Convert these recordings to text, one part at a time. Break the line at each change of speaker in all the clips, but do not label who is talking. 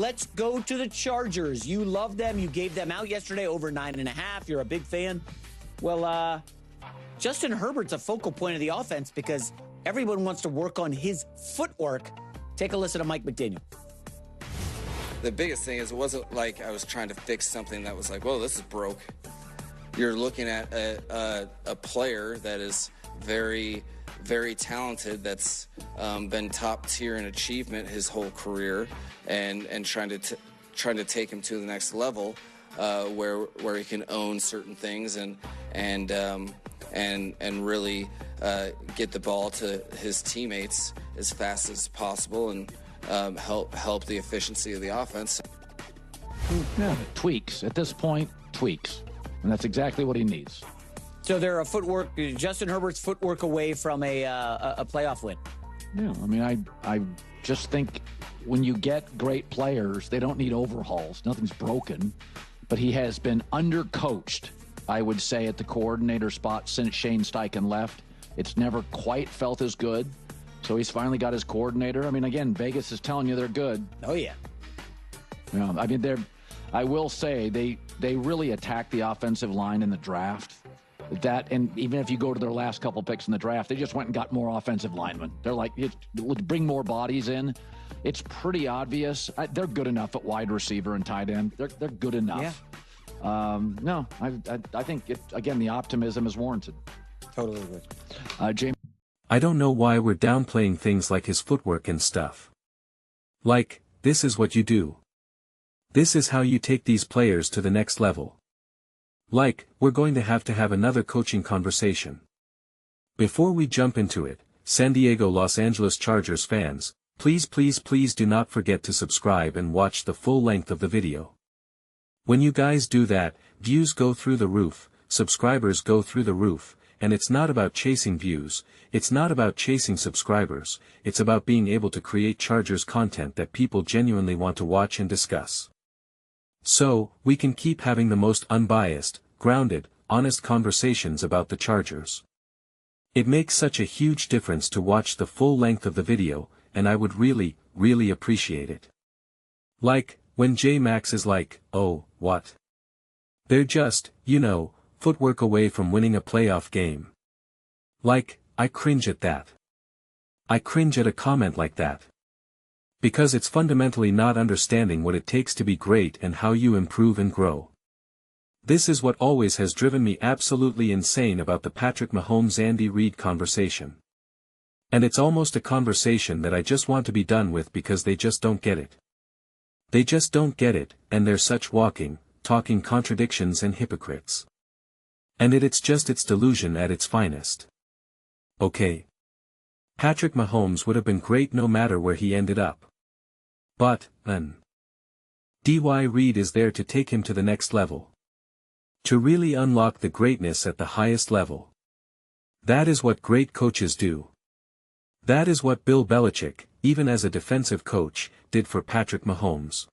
let's go to the Chargers. You love them. You gave them out yesterday over 9.5. You're a big fan. Well, Justin Herbert's a focal point of the offense because everyone wants to work on his footwork. Take a listen to Mike McDaniel.
The biggest thing is it wasn't like I was trying to fix something that was like, whoa, this is broke. You're looking at a player that is very, very talented, that's been top tier in achievement his whole career, and trying to take him to the next level, where he can own certain things and really get the ball to his teammates as fast as possible and help the efficiency of the offense.
Yeah, tweaks. At this point, tweaks. And that's exactly what he needs.
So they're Justin Herbert's footwork away from a playoff win.
Yeah, I mean, I just think when you get great players, they don't need overhauls. Nothing's broken. But he has been undercoached, I would say, at the coordinator spot since Shane Steichen left. It's never quite felt as good. So he's finally got his coordinator. I mean, again, Vegas is telling you they're good.
Oh, yeah.
Yeah, I mean, I will say they really attacked the offensive line in the draft. And even if you go to their last couple picks in the draft, they just went and got more offensive linemen. They're like, let's bring more bodies in. It's pretty obvious. They're good enough at wide receiver and tight end. They're good enough. Yeah. No, I think, again, the optimism is warranted.
Totally agree.
James.
I don't know why we're downplaying things like his footwork and stuff. Like, this is what you do. This is how you take these players to the next level. Like, we're going to have another coaching conversation. Before we jump into it, San Diego Los Angeles Chargers fans, please do not forget to subscribe and watch the full length of the video. When you guys do that, views go through the roof, subscribers go through the roof, and it's not about chasing views, it's not about chasing subscribers, it's about being able to create Chargers content that people genuinely want to watch and discuss. So, we can keep having the most unbiased, grounded, honest conversations about the Chargers. It makes such a huge difference to watch the full length of the video, and I would really, really appreciate it. Like, when J-Max is like, oh, what? They're just, footwork away from winning a playoff game. Like, I cringe at that. I cringe at a comment like that. Because it's fundamentally not understanding what it takes to be great and how you improve and grow. This is what always has driven me absolutely insane about the Patrick Mahomes-Andy Reid conversation. And it's almost a conversation that I just want to be done with because they just don't get it. They just don't get it, and they're such talking contradictions and hypocrites. And it's delusion at its finest. Okay. Patrick Mahomes would have been great no matter where he ended up. But, D.Y. Reid is there to take him to the next level. To really unlock the greatness at the highest level. That is what great coaches do. That is what Bill Belichick, even as a defensive coach, did for Patrick Mahomes.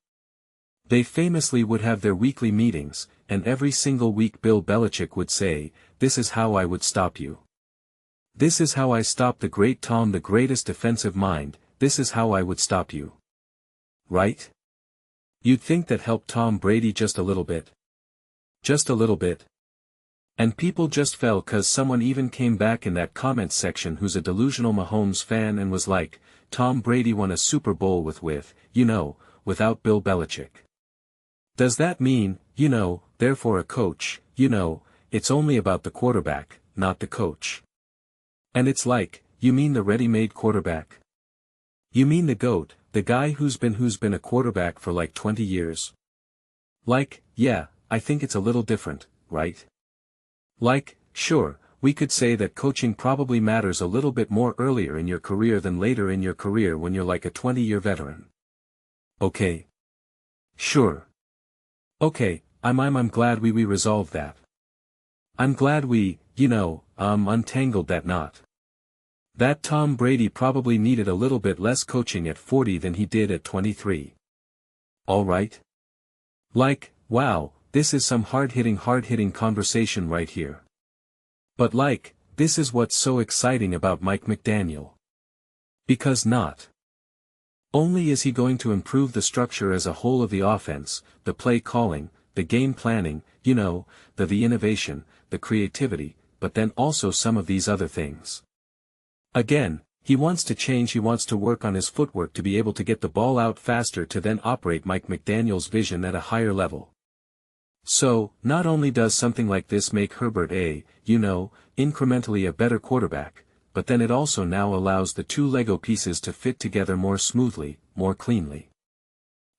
They famously would have their weekly meetings, and every single week Bill Belichick would say, "This is how I would stop you. This is how I stop the great Tom, the greatest defensive mind, this is how I would stop you." Right? You'd think that helped Tom Brady just a little bit. Just a little bit. And people just fell 'cause someone even came back in that comments section who's a delusional Mahomes fan and was like, Tom Brady won a Super Bowl without Bill Belichick. Does that mean, therefore a coach, it's only about the quarterback, not the coach? And it's like, you mean the ready-made quarterback? You mean the GOAT, the guy who's been a quarterback for like 20 years? Like, yeah, I think it's a little different, right? Like, sure, we could say that coaching probably matters a little bit more earlier in your career than later in your career when you're like a 20-year veteran. Okay. Sure. Okay, I'm glad we resolved that. I'm glad we, untangled that knot. That Tom Brady probably needed a little bit less coaching at 40 than he did at 23. Alright? Like, wow, this is some hard-hitting conversation right here. But like, this is what's so exciting about Mike McDaniel. Because not. Only is he going to improve the structure as a whole of the offense, the play calling, the game planning, the innovation, the creativity, but then also some of these other things. Again, he wants to change, he wants to work on his footwork to be able to get the ball out faster to then operate Mike McDaniel's vision at a higher level. So, not only does something like this make Herbert incrementally a better quarterback, but then it also now allows the two Lego pieces to fit together more smoothly, more cleanly.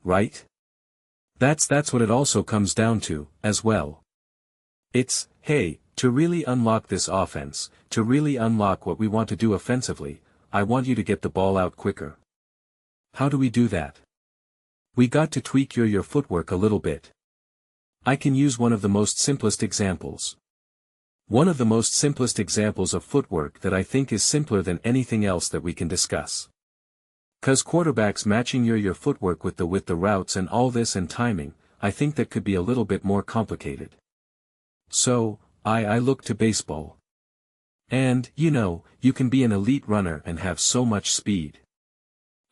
Right? That's what it also comes down to, as well. It's, hey, to really unlock this offense, to really unlock what we want to do offensively, I want you to get the ball out quicker. How do we do that? We got to tweak your footwork a little bit. I can use one of the most simplest examples. One of the most simplest examples of footwork that I think is simpler than anything else that we can discuss. 'Cause quarterbacks matching your footwork with the routes and all this and timing, I think that could be a little bit more complicated. So, I look to baseball. And, you can be an elite runner and have so much speed.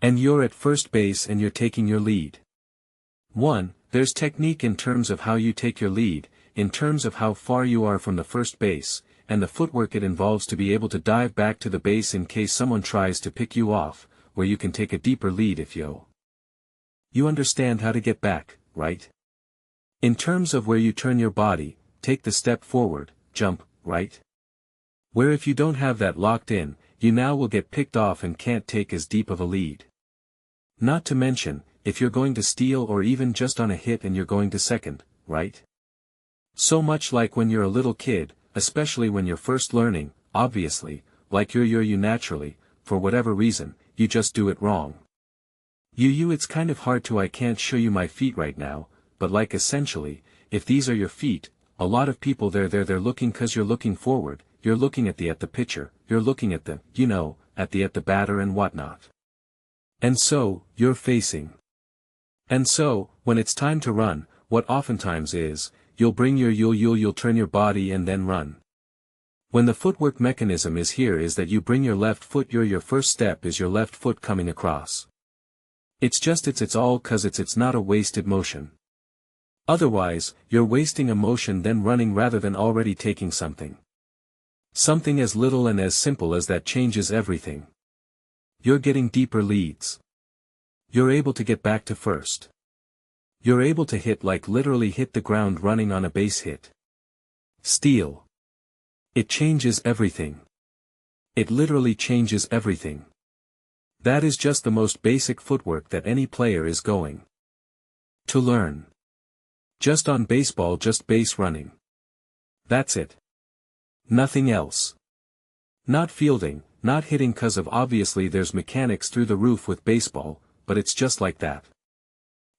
And you're at first base and you're taking your lead. 1, there's technique in terms of how you take your lead, in terms of how far you are from the first base, and the footwork it involves to be able to dive back to the base in case someone tries to pick you off, where you can take a deeper lead if you understand how to get back, right? In terms of where you turn your body, take the step forward, jump, right? Where if you don't have that locked in, you now will get picked off and can't take as deep of a lead. Not to mention, if you're going to steal or even just on a hit and you're going to second, right? So much like when you're a little kid, especially when you're first learning, obviously, like you naturally, for whatever reason, you just do it wrong. It's kind of hard to I can't show you my feet right now, but like essentially, if these are your feet, a lot of people they're looking 'cause you're looking forward, you're looking at the pitcher, you're looking at the, at the batter and whatnot. And so, you're facing. And so, when it's time to run, what oftentimes is, you'll bring you'll turn your body and then run. When the footwork mechanism is here is that you bring your left foot your first step is your left foot coming across. It's all 'cause it's not a wasted motion. Otherwise, you're wasting a motion then running rather than already taking something. Something as little and as simple as that changes everything. You're getting deeper leads. You're able to get back to first. You're able to literally hit the ground running on a base hit. Steal. It changes everything. It literally changes everything. That is just the most basic footwork that any player is going to learn. Just on baseball, just base running. That's it. Nothing else. Not fielding, not hitting 'cause of obviously there's mechanics through the roof with baseball, but it's just like that.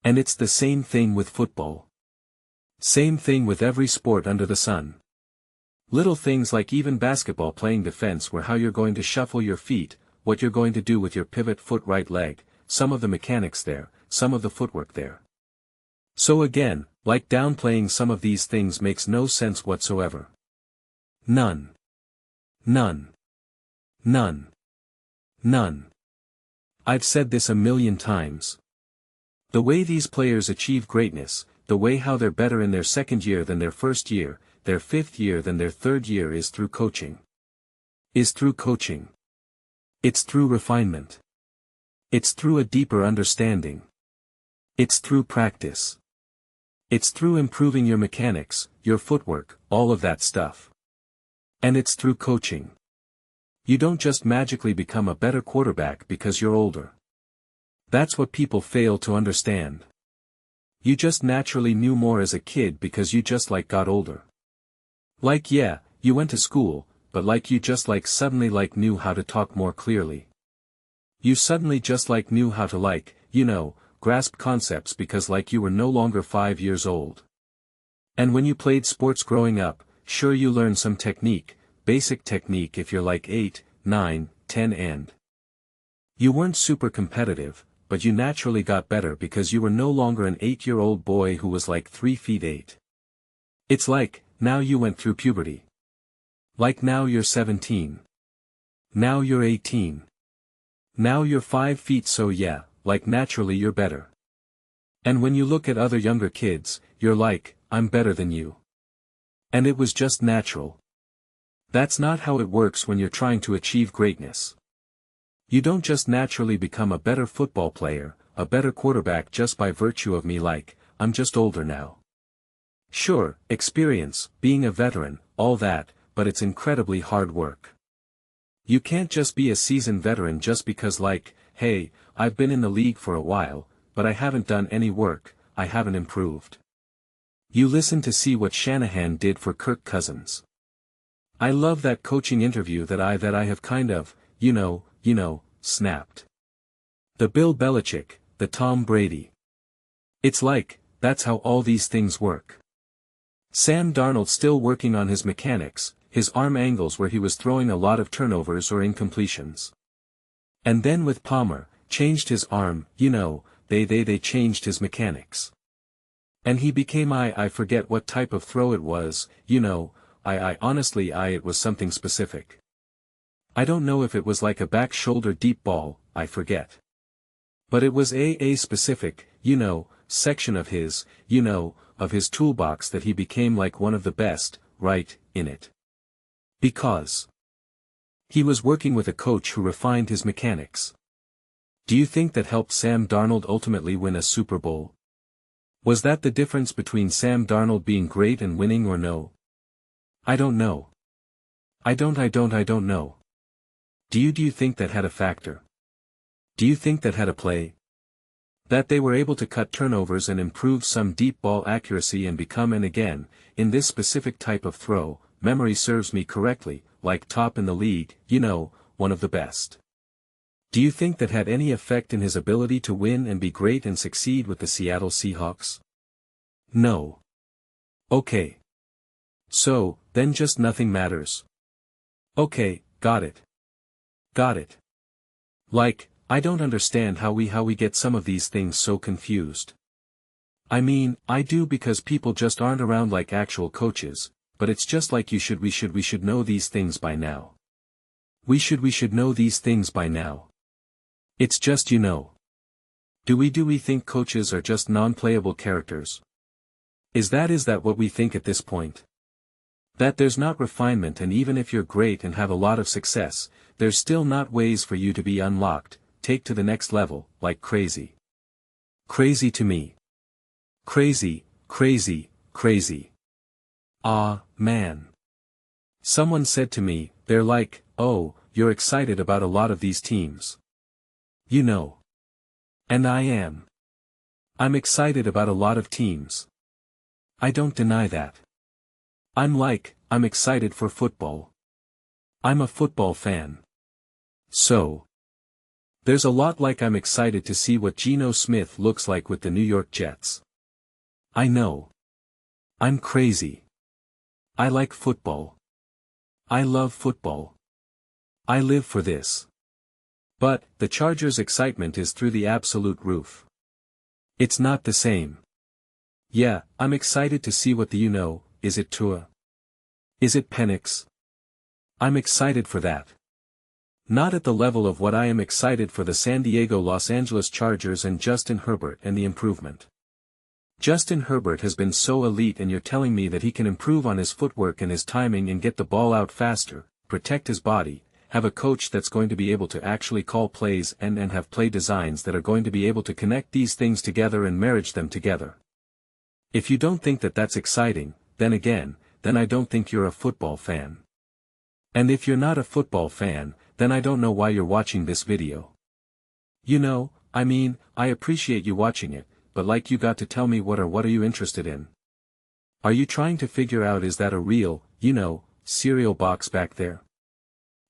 And it's the same thing with football. Same thing with every sport under the sun. Little things like even basketball playing defense where how you're going to shuffle your feet, what you're going to do with your pivot foot right leg, some of the mechanics there, some of the footwork there. So again, like downplaying some of these things makes no sense whatsoever. None. None. None. None. I've said this a million times. The way these players achieve greatness, the way how they're better in their second year than their first year, their fifth year than their third year is through coaching. Is through coaching. It's through refinement. It's through a deeper understanding. It's through practice. It's through improving your mechanics, your footwork, all of that stuff. And it's through coaching. You don't just magically become a better quarterback because you're older. That's what people fail to understand. You just naturally knew more as a kid because you just got older. Yeah, you went to school, but you just suddenly knew how to talk more clearly. You suddenly just knew how to grasp concepts because you were no longer 5 years old. And when you played sports growing up, sure you learned some technique, basic technique if you're 8, 9, 10 and you weren't super competitive, but you naturally got better because you were no longer an 8-year-old boy who was 3 feet 8. It's now you went through puberty. Now you're 17. Now you're 18. Now you're 5 feet so yeah, like naturally you're better. And when you look at other younger kids, you're like, I'm better than you. And it was just natural. That's not how it works when you're trying to achieve greatness. You don't just naturally become a better football player, a better quarterback just by virtue of me like, I'm just older now. Sure, experience, being a veteran, all that, but it's incredibly hard work. You can't just be a seasoned veteran just because like, hey, I've been in the league for a while, but I haven't done any work, I haven't improved. You listen to see what Shanahan did for Kirk Cousins. I love that coaching interview that I have kind of, snapped. The Bill Belichick, the Tom Brady. It's like, that's how all these things work. Sam Darnold still working on his mechanics, his arm angles where he was throwing a lot of turnovers or incompletions. And then with Palmer, changed his arm, they changed his mechanics. And he became I forget what type of throw it was, honestly it was something specific. I don't know if it was like a back shoulder deep ball, I forget. But it was a specific, section of his, of his toolbox that he became like one of the best, right, in it. Because he was working with a coach who refined his mechanics. Do you think that helped Sam Darnold ultimately win a Super Bowl? Was that the difference between Sam Darnold being great and winning or no? I don't know. I don't know. Do you think that had a factor? Do you think that had a play? That they were able to cut turnovers and improve some deep ball accuracy and become and again, in this specific type of throw, memory serves me correctly, like top in the league, one of the best. Do you think that had any effect in his ability to win and be great and succeed with the Seattle Seahawks? No. Okay. So, then just nothing matters. Okay, got it. Got it. Like, I don't understand how we get some of these things so confused. I mean, I do because people just aren't around like actual coaches, but it's just like we should know these things by now. We should know these things by now. It's just Do we think coaches are just non-playable characters? Is that what we think at this point? That there's not refinement and even if you're great and have a lot of success, there's still not ways for you to be unlocked, take to the next level, like crazy. Crazy to me. Crazy, crazy, crazy. Ah, man. Someone said to me, they're like, oh, you're excited about a lot of these teams. And I am. I'm excited about a lot of teams. I don't deny that. I'm excited for football. I'm a football fan. So. There's a lot like I'm excited to see what Geno Smith looks like with the New York Jets. I know. I'm crazy. I like football. I love football. I live for this. But, the Chargers' excitement is through the absolute roof. It's not the same. Yeah, I'm excited to see what is it Tua? Is it Penix? I'm excited for that. Not at the level of what I am excited for the San Diego Los Angeles Chargers and Justin Herbert and the improvement. Justin Herbert has been so elite and you're telling me that he can improve on his footwork and his timing and get the ball out faster, protect his body, have a coach that's going to be able to actually call plays and have play designs that are going to be able to connect these things together and marriage them together. If you don't think that that's exciting, then I don't think you're a football fan. And if you're not a football fan, then I don't know why you're watching this video. I appreciate you watching it, but like you got to tell me what are you interested in? Are you trying to figure out is that a real, cereal box back there?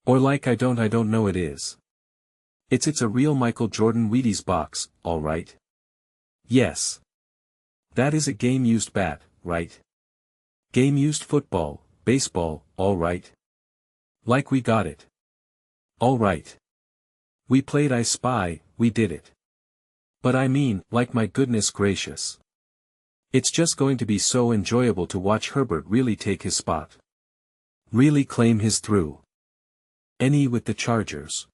Or like I don't know it is. It's a real Michael Jordan Wheaties box, alright? Yes. That is a game-used bat, right? Game-used football, baseball, alright? Like we got it. Alright. We played I Spy, we did it. But like my goodness gracious. It's just going to be so enjoyable to watch Herbert really take his spot. Really claim his through. With the Chargers.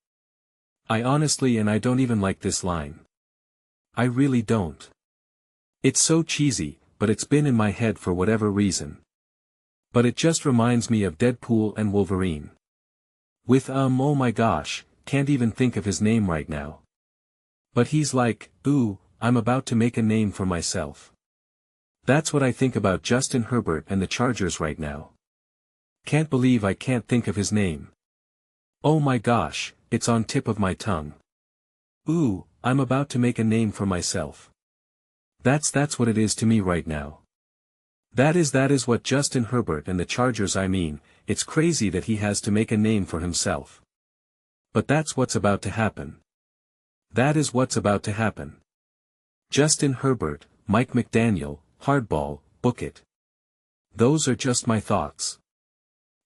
I honestly and I don't even like this line. I really don't. It's so cheesy, but it's been in my head for whatever reason. But it just reminds me of Deadpool and Wolverine. With oh my gosh, can't even think of his name right now. But he's like, ooh, I'm about to make a name for myself. That's what I think about Justin Herbert and the Chargers right now. Can't believe I can't think of his name. Oh my gosh, it's on tip of my tongue. Ooh, I'm about to make a name for myself. That's what it is to me right now. That is what Justin Herbert and the Chargers I mean, it's crazy that he has to make a name for himself. But that's what's about to happen. That is what's about to happen. Justin Herbert, Mike McDaniel, hardball, book it. Those are just my thoughts.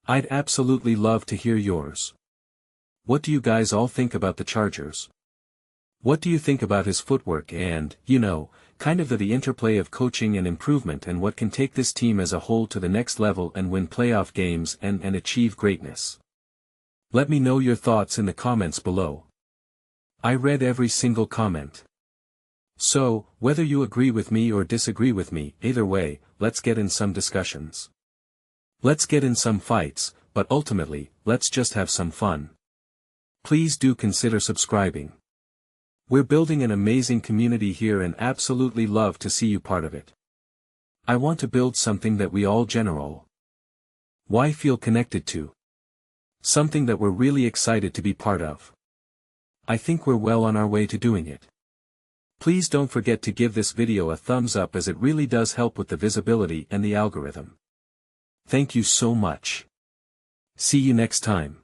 I'd absolutely love to hear yours. What do you guys all think about the Chargers? What do you think about his footwork and, kind of the interplay of coaching and improvement and what can take this team as a whole to the next level and win playoff games and achieve greatness? Let me know your thoughts in the comments below. I read every single comment. So, whether you agree with me or disagree with me, either way, let's get in some discussions. Let's get in some fights, but ultimately, let's just have some fun. Please do consider subscribing. We're building an amazing community here and absolutely love to see you part of it. I want to build something that we all why feel connected to. Something that we're really excited to be part of. I think we're well on our way to doing it. Please don't forget to give this video a thumbs up as it really does help with the visibility and the algorithm. Thank you so much. See you next time.